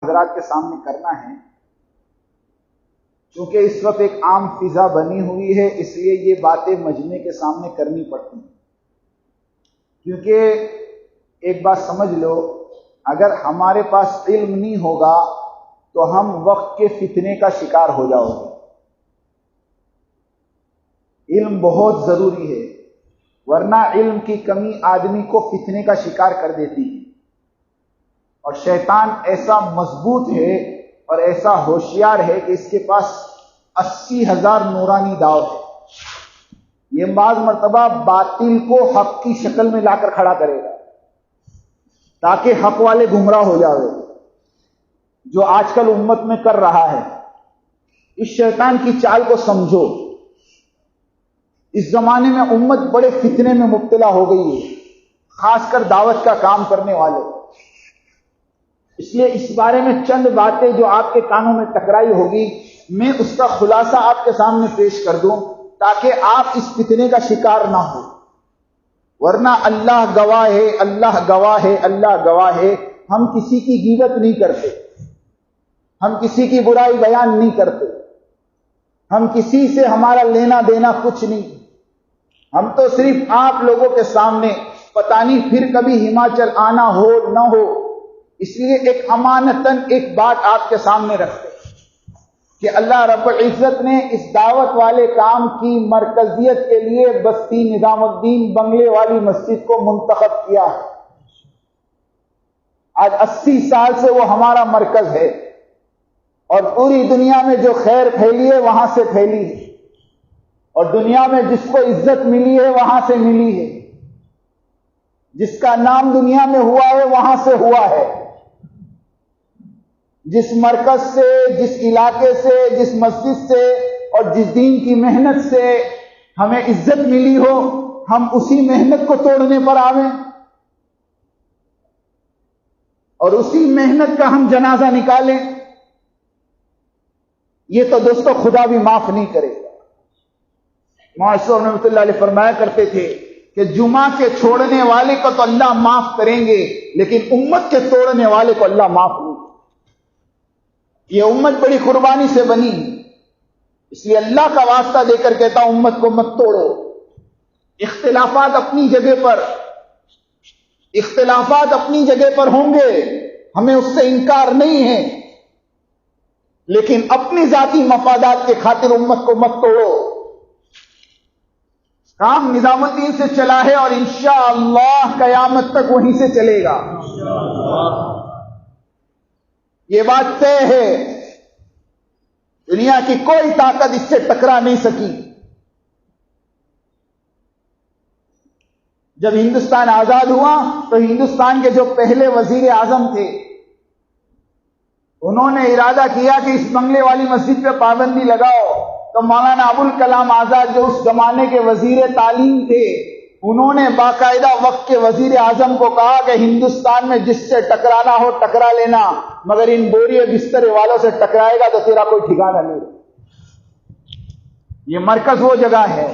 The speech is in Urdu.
حضرات کے سامنے کرنا ہے، چونکہ اس وقت ایک عام فضا بنی ہوئی ہے، اس لیے یہ باتیں مجمع کے سامنے کرنی پڑتی ہیں۔ کیونکہ ایک بات سمجھ لو، اگر ہمارے پاس علم نہیں ہوگا تو ہم وقت کے فتنے کا شکار ہو جاؤ گے۔ علم بہت ضروری ہے، ورنہ علم کی کمی آدمی کو فتنے کا شکار کر دیتی ہے۔ اور شیطان ایسا مضبوط ہے اور ایسا ہوشیار ہے کہ اس کے پاس 80,000 نورانی داؤ ہے۔ یہ بعض مرتبہ باطل کو حق کی شکل میں لا کر کھڑا کرے گا تاکہ حق والے گمراہ ہو جاوے، جو آج کل امت میں کر رہا ہے۔ اس شیطان کی چال کو سمجھو۔ اس زمانے میں امت بڑے فتنے میں مبتلا ہو گئی ہے، خاص کر دعوت کا کام کرنے والے۔ اس لیے اس بارے میں چند باتیں جو آپ کے کانوں میں ٹکرائی ہوگی، میں اس کا خلاصہ آپ کے سامنے پیش کر دوں تاکہ آپ اس فتنے کا شکار نہ ہو۔ ورنہ اللہ گواہ ہے، اللہ گواہ ہے، اللہ گواہ ہے، ہم کسی کی غیبت نہیں کرتے، ہم کسی کی برائی بیان نہیں کرتے، ہم کسی سے ہمارا لینا دینا کچھ نہیں۔ ہم تو صرف آپ لوگوں کے سامنے پتہ نہیں پھر کبھی ہماچل آنا ہو نہ ہو، اس لیے ایک امانتاً ایک بات آپ کے سامنے رکھتے کہ اللہ رب العزت نے اس دعوت والے کام کی مرکزیت کے لیے بستی نظام الدین بنگلے والی مسجد کو منتخب کیا ہے۔ آج 80 سال سے وہ ہمارا مرکز ہے، اور پوری دنیا میں جو خیر پھیلی ہے وہاں سے پھیلی ہے، اور دنیا میں جس کو عزت ملی ہے وہاں سے ملی ہے، جس کا نام دنیا میں ہوا ہے وہاں سے ہوا ہے۔ جس مرکز سے، جس علاقے سے، جس مسجد سے اور جس دین کی محنت سے ہمیں عزت ملی ہو، ہم اسی محنت کو توڑنے پر آویں اور اسی محنت کا ہم جنازہ نکالیں، یہ تو دوستو خدا بھی معاف نہیں کرے گا۔ معاشر رحمۃ اللہ علیہ فرمایا کرتے تھے کہ جمعہ کے چھوڑنے والے کو تو اللہ معاف کریں گے، لیکن امت کے توڑنے والے کو اللہ معاف نہیں۔ یہ امت بڑی قربانی سے بنی، اس لیے اللہ کا واسطہ دے کر کہتا ہوں امت کو مت توڑو۔ اختلافات اپنی جگہ پر، اختلافات اپنی جگہ پر ہوں گے، ہمیں اس سے انکار نہیں ہے، لیکن اپنی ذاتی مفادات کے خاطر امت کو مت توڑو۔ کام نظام الدین سے چلا ہے اور انشاءاللہ قیامت تک وہیں سے چلے گا، یہ بات طے ہے۔ دنیا کی کوئی طاقت اس سے ٹکرا نہیں سکی۔ جب ہندوستان آزاد ہوا تو ہندوستان کے جو پہلے وزیر اعظم تھے، انہوں نے ارادہ کیا کہ اس بنگلے والی مسجد پہ پابندی لگاؤ، تو مولانا ابوالکلام آزاد جو اس زمانے کے وزیر تعلیم تھے، انہوں نے باقاعدہ وقت کے وزیر اعظم کو کہا کہ ہندوستان میں جس سے ٹکرانا ہو ٹکرا لینا، مگر ان بوریے بسترے والوں سے ٹکرائے گا تو تیرا کوئی ٹھکانہ نہیں۔ یہ مرکز وہ جگہ ہے